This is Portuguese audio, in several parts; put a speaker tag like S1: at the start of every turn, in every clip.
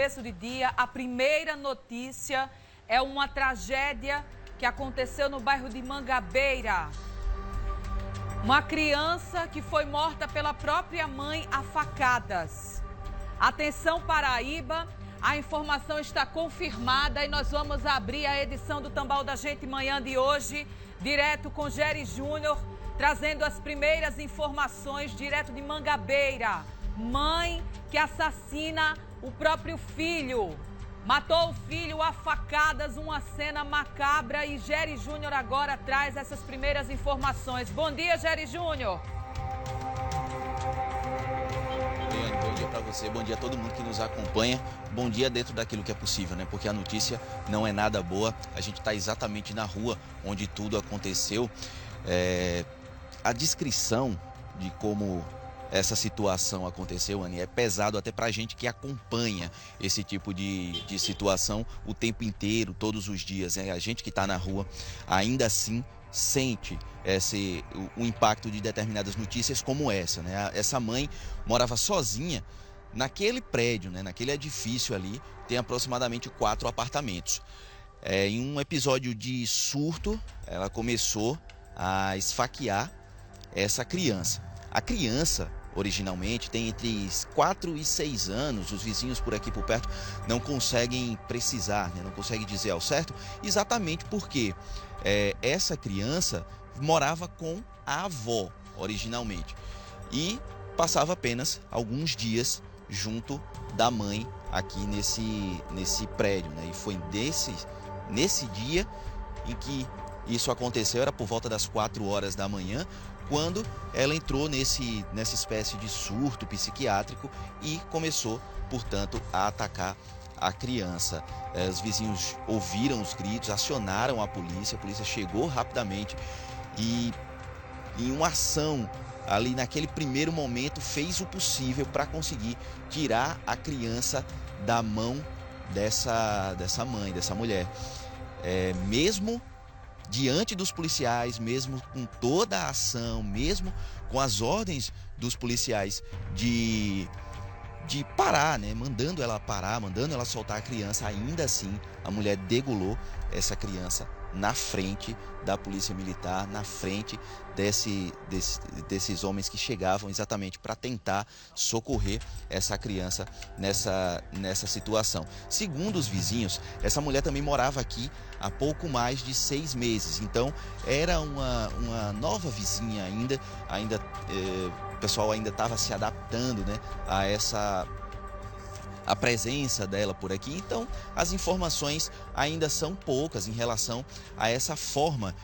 S1: começo de dia, a primeira notícia é uma tragédia que aconteceu no bairro de Mangabeira. Uma criança que foi morta pela própria mãe a facadas. Atenção, Paraíba, a informação está confirmada e nós vamos abrir a edição do Tambal da Gente manhã de hoje, direto com Gery Júnior, trazendo as primeiras informações direto de Mangabeira. Mãe que assassina o próprio filho. Matou o filho a facadas, uma cena macabra, e Gery Júnior agora traz essas primeiras informações. Bom dia, Gery Júnior.
S2: Bom dia para você, bom dia a todo mundo que nos acompanha. Bom dia dentro daquilo que é possível, né? Porque a notícia não é nada boa. A gente está exatamente na rua onde tudo aconteceu. A descrição de como essa situação aconteceu, Anny, é pesado até para a gente que acompanha esse tipo de situação o tempo inteiro, todos os dias. A gente que está na rua ainda assim sente o impacto de determinadas notícias como essa, né? Essa mãe morava sozinha naquele prédio, né? Naquele edifício ali, tem aproximadamente 4 apartamentos. Em um episódio de surto, ela começou a esfaquear essa criança. A criança, originalmente, tem entre 4 e 6 anos. Os vizinhos por aqui por perto não conseguem precisar, né? Não conseguem dizer ao certo, exatamente porque essa criança morava com a avó, originalmente, e passava apenas alguns dias junto da mãe aqui nesse prédio, né? E foi nesse dia em que isso aconteceu, era por volta das 4 horas da manhã, quando ela entrou nessa espécie de surto psiquiátrico e começou, portanto, a atacar a criança. Os vizinhos ouviram os gritos, acionaram a polícia chegou rapidamente e, em uma ação ali naquele primeiro momento, fez o possível para conseguir tirar a criança da mão dessa mãe, dessa mulher. Mesmo diante dos policiais, mesmo com toda a ação, mesmo com as ordens dos policiais de parar, né? Mandando ela parar, mandando ela soltar a criança, ainda assim a mulher degolou essa criança na frente da polícia militar, na frente desses homens que chegavam exatamente para tentar socorrer essa criança nessa situação. Segundo os vizinhos, essa mulher também morava aqui há pouco mais de 6 meses, então era uma nova vizinha ainda o pessoal ainda estava se adaptando, né, a presença dela por aqui. Então as informações ainda são poucas em relação a essa forma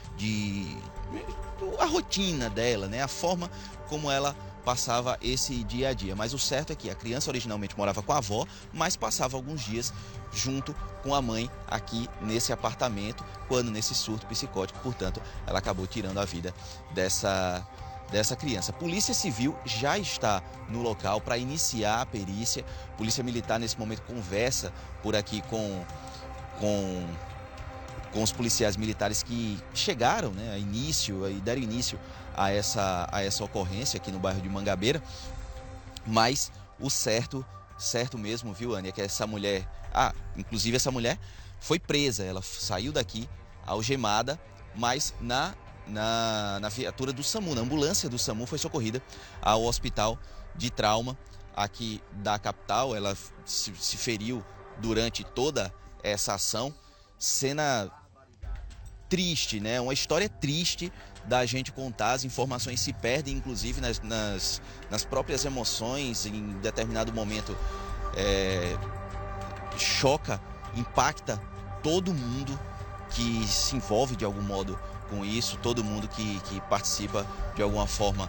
S2: a rotina dela, né? A forma como ela passava esse dia a dia. Mas o certo é que a criança originalmente morava com a avó, mas passava alguns dias junto com a mãe aqui nesse apartamento, quando nesse surto psicótico, portanto, ela acabou tirando a vida dessa criança. A Polícia Civil já está no local para iniciar a perícia. A Polícia Militar, nesse momento, conversa por aqui com os policiais militares que chegaram, né, e deram início a essa ocorrência aqui no bairro de Mangabeira. Mas o certo mesmo, viu, Anny, é que essa mulher... inclusive essa mulher foi presa, ela saiu daqui algemada, mas na viatura do SAMU, na ambulância do SAMU, foi socorrida ao hospital de trauma aqui da capital. Ela se feriu durante toda essa ação. Cena triste, né? Uma história triste da gente contar. As informações se perdem, inclusive, nas próprias emoções. Em determinado momento, choca, impacta todo mundo que se envolve de algum modo com isso, todo mundo que participa de alguma forma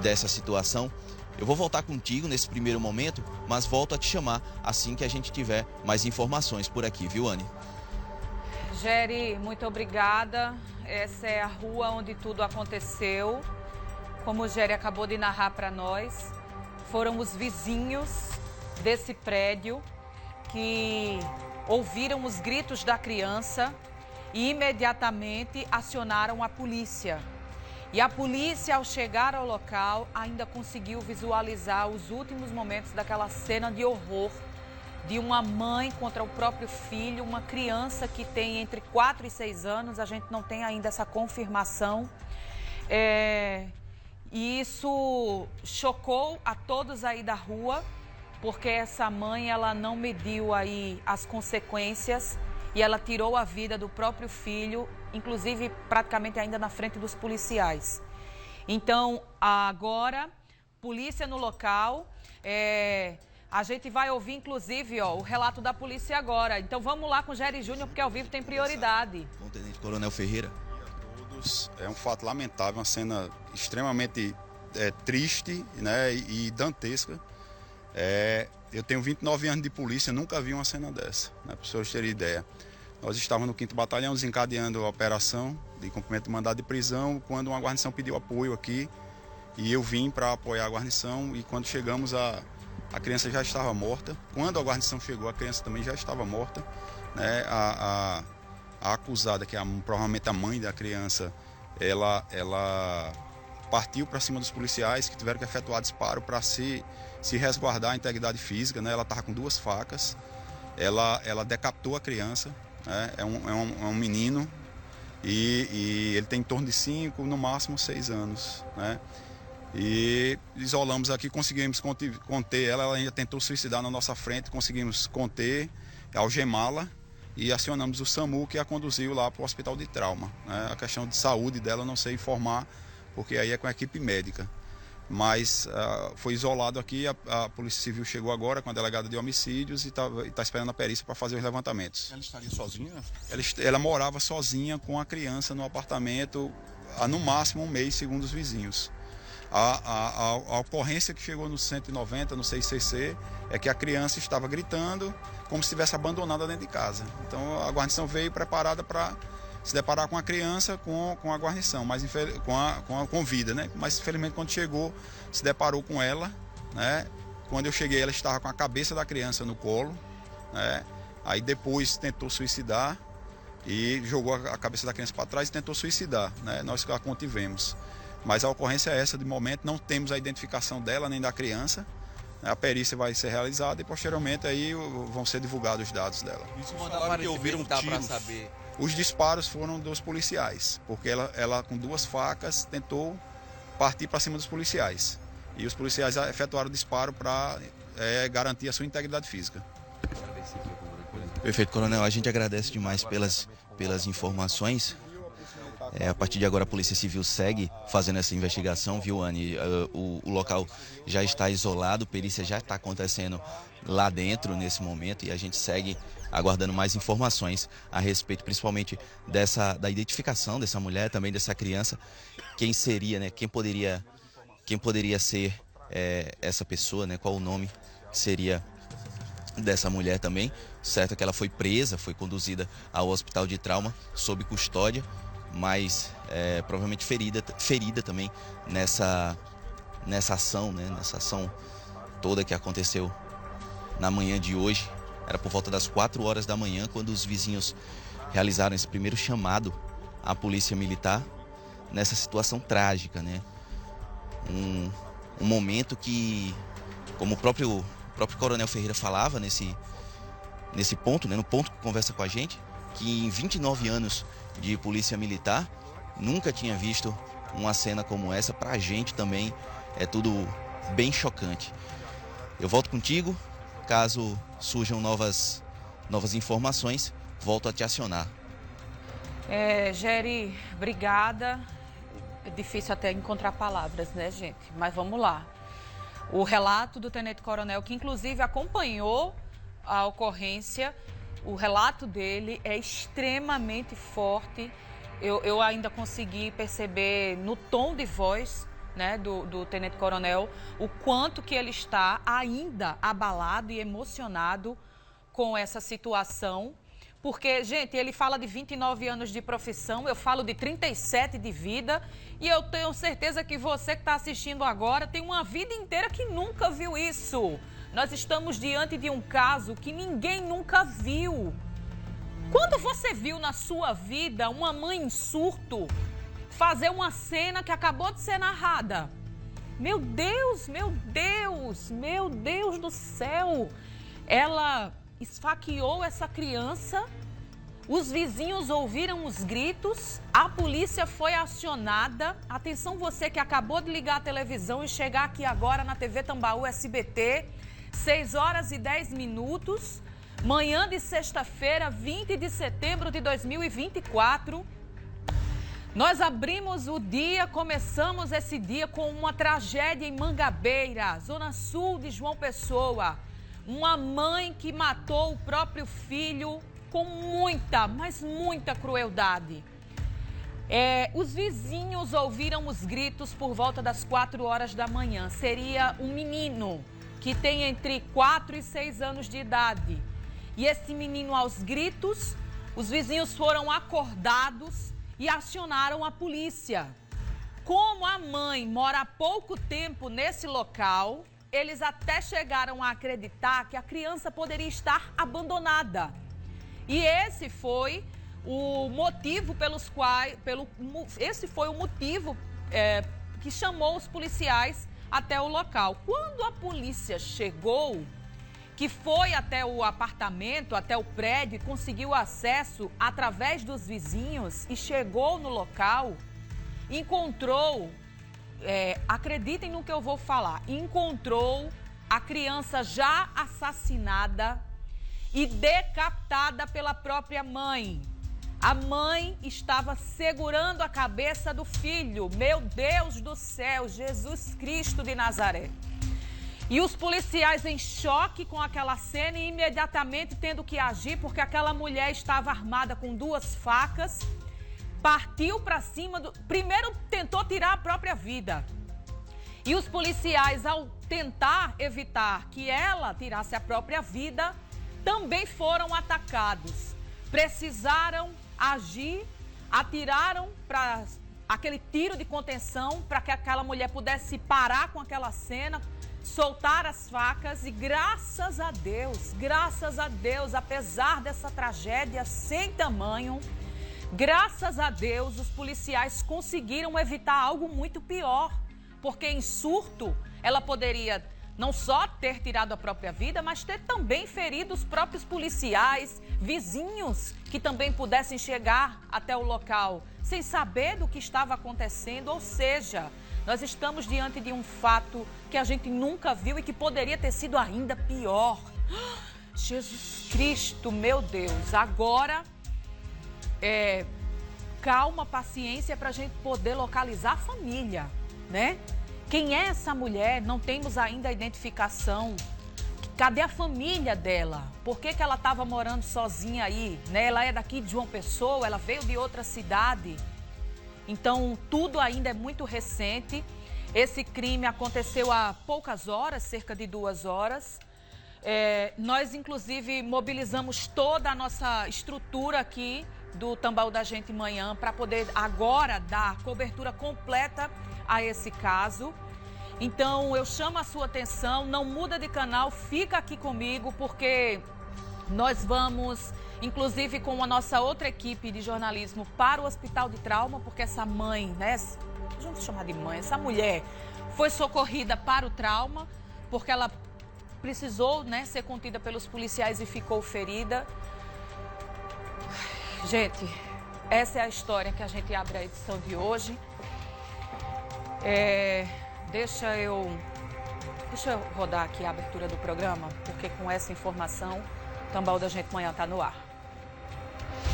S2: dessa situação. Eu vou voltar contigo nesse primeiro momento, mas volto a te chamar assim que a gente tiver mais informações por aqui, viu, Anny?
S1: Gery, muito obrigada. Essa é a rua onde tudo aconteceu. Como o Gery acabou de narrar para nós, foram os vizinhos desse prédio que ouviram os gritos da criança e imediatamente acionaram a polícia. E a polícia, ao chegar ao local, ainda conseguiu visualizar os últimos momentos daquela cena de horror de uma mãe contra o próprio filho, uma criança que tem entre 4 e 6 anos, a gente não tem ainda essa confirmação. E isso chocou a todos aí da rua, porque essa mãe, ela não mediu aí as consequências e ela tirou a vida do próprio filho, inclusive praticamente ainda na frente dos policiais. Então, agora, polícia no local, a gente vai ouvir, inclusive, o relato da polícia agora. Então, vamos lá com o Gery Júnior, porque ao vivo tem prioridade.
S2: Com o Tenente Coronel Ferreira.
S3: É um fato lamentável, uma cena extremamente triste, né, e dantesca. Eu tenho 29 anos de polícia, nunca vi uma cena dessa, né, para os senhores terem ideia. Nós estávamos no 5º Batalhão desencadeando a operação de cumprimento de mandado de prisão, quando uma guarnição pediu apoio aqui e eu vim para apoiar a guarnição, e quando chegamos a criança já estava morta. Quando a guarnição chegou, a criança também já estava morta, né? A acusada, que é provavelmente a mãe da criança, ela partiu para cima dos policiais, que tiveram que efetuar disparo para se resguardar a integridade física, né? Ela estava com 2 facas, ela decapitou a criança, né? É um menino e ele tem em torno de 5, no máximo 6 anos, né? E isolamos aqui, conseguimos conter ela ainda tentou suicidar na nossa frente, conseguimos conter, algemá-la e acionamos o SAMU, que a conduziu lá para o hospital de trauma, né? A questão de saúde dela eu não sei informar, porque aí é com a equipe médica. Mas foi isolado aqui, a Polícia Civil chegou agora com a delegada de homicídios e está esperando a perícia para fazer os levantamentos.
S4: Ela estaria sozinha?
S3: Ela morava sozinha com a criança no apartamento há no máximo 1 mês, segundo os vizinhos. A ocorrência que chegou no 190, no 6CC, é que a criança estava gritando como se estivesse abandonada dentro de casa. Então a guarnição veio preparada para se deparar com a criança, com a guarnição, mas com vida, né? Mas infelizmente quando chegou, se deparou com ela, né? Quando eu cheguei, ela estava com a cabeça da criança no colo, né? Aí depois tentou suicidar e jogou a cabeça da criança para trás e tentou suicidar, né? Nós a contivemos. Mas a ocorrência é essa, de momento não temos a identificação dela nem da criança. A perícia vai ser realizada e posteriormente aí vão ser divulgados os dados dela.
S4: Isso falaram que ouviram tiros.
S2: Saber.
S3: Os disparos foram dos policiais, porque ela com 2 facas tentou partir para cima dos policiais. E os policiais efetuaram o disparo para garantir a sua integridade física.
S2: Perfeito, Coronel. A gente agradece demais pelas informações. A partir de agora a Polícia Civil segue fazendo essa investigação, viu, Anny? O local já está isolado, perícia já está acontecendo lá dentro nesse momento e a gente segue aguardando mais informações a respeito, principalmente da identificação dessa mulher, também dessa criança, quem seria, né? Quem poderia ser essa pessoa, né? Qual o nome que seria dessa mulher também. Certo que ela foi presa, foi conduzida ao hospital de trauma sob custódia, mas provavelmente ferida também nessa ação, né? Nessa ação toda que aconteceu na manhã de hoje. Era por volta das 4 horas da manhã quando os vizinhos realizaram esse primeiro chamado à polícia militar nessa situação trágica, né? Um momento que, como o próprio Coronel Ferreira falava nesse ponto, né? No ponto que conversa com a gente, que em 29 anos de polícia militar nunca tinha visto uma cena como essa. Pra gente também é tudo bem chocante. Eu volto contigo, caso surjam novas informações, volto a te acionar.
S1: Gery, obrigada. É difícil até encontrar palavras, né, gente? Mas vamos lá. O relato do Tenente Coronel, que inclusive acompanhou a ocorrência, o relato dele é extremamente forte. Eu ainda consegui perceber no tom de voz, né, do Tenente Coronel, o quanto que ele está ainda abalado e emocionado com essa situação. Porque, gente, ele fala de 29 anos de profissão, eu falo de 37 de vida, e eu tenho certeza que você que está assistindo agora tem uma vida inteira que nunca viu isso. Nós estamos diante de um caso que ninguém nunca viu. Quando você viu na sua vida uma mãe em surto fazer uma cena que acabou de ser narrada? Meu Deus, meu Deus, meu Deus do céu! Ela esfaqueou essa criança. Os vizinhos ouviram os gritos, a polícia foi acionada. Atenção você que acabou de ligar a televisão e chegar aqui agora na TV Tambaú SBT, 6h10, manhã de sexta-feira, 20 de setembro de 2024. Nós abrimos o dia, começamos esse dia com uma tragédia em Mangabeira, zona sul de João Pessoa. Uma mãe que matou o próprio filho com muita, mas muita crueldade. Os vizinhos ouviram os gritos por volta das 4h da manhã. Seria um menino que tem entre 4 e 6 anos de idade. E esse menino, aos gritos, os vizinhos foram acordados e acionaram a polícia. Como a mãe mora há pouco tempo nesse local, eles até chegaram a acreditar que a criança poderia estar abandonada. E esse foi o motivo que chamou os policiais até o local. Quando a polícia chegou, que foi até o apartamento, até o prédio, e conseguiu acesso através dos vizinhos e chegou no local, encontrou, acreditem no que eu vou falar, encontrou a criança já assassinada e decapitada pela própria mãe. A mãe estava segurando a cabeça do filho. Meu Deus do céu, Jesus Cristo de Nazaré. E os policiais em choque com aquela cena e imediatamente tendo que agir, porque aquela mulher estava armada com 2 facas, partiu para cima primeiro tentou tirar a própria vida. E os policiais, ao tentar evitar que ela tirasse a própria vida, também foram atacados. Precisaram agir, atiraram para aquele tiro de contenção para que aquela mulher pudesse parar com aquela cena, soltar as facas e graças a Deus, apesar dessa tragédia sem tamanho, graças a Deus, os policiais conseguiram evitar algo muito pior, porque em surto ela poderia não só ter tirado a própria vida, mas ter também ferido os próprios policiais, vizinhos que também pudessem chegar até o local sem saber do que estava acontecendo. Ou seja, nós estamos diante de um fato que a gente nunca viu e que poderia ter sido ainda pior. Jesus Cristo, meu Deus, agora calma, paciência para a gente poder localizar a família, né? Quem é essa mulher? Não temos ainda a identificação. Cadê a família dela? Por que ela estava morando sozinha aí? Né? Ela é daqui de João Pessoa, ela veio de outra cidade. Então, tudo ainda é muito recente. Esse crime aconteceu há poucas horas, cerca de 2 horas. Nós, inclusive, mobilizamos toda a nossa estrutura aqui do Tambaú da Gente Manhã para poder agora dar cobertura completa a esse caso. Então, eu chamo a sua atenção, não muda de canal, fica aqui comigo, porque nós vamos, inclusive com a nossa outra equipe de jornalismo, para o Hospital de Trauma, porque essa mãe, né, vamos chamar de mãe, essa mulher foi socorrida para o trauma, porque ela precisou, né, ser contida pelos policiais e ficou ferida. Gente, essa é a história que a gente abre a edição de hoje. Deixa eu rodar aqui a abertura do programa, porque com essa informação, o Tambaú da Gente Manhã está no ar.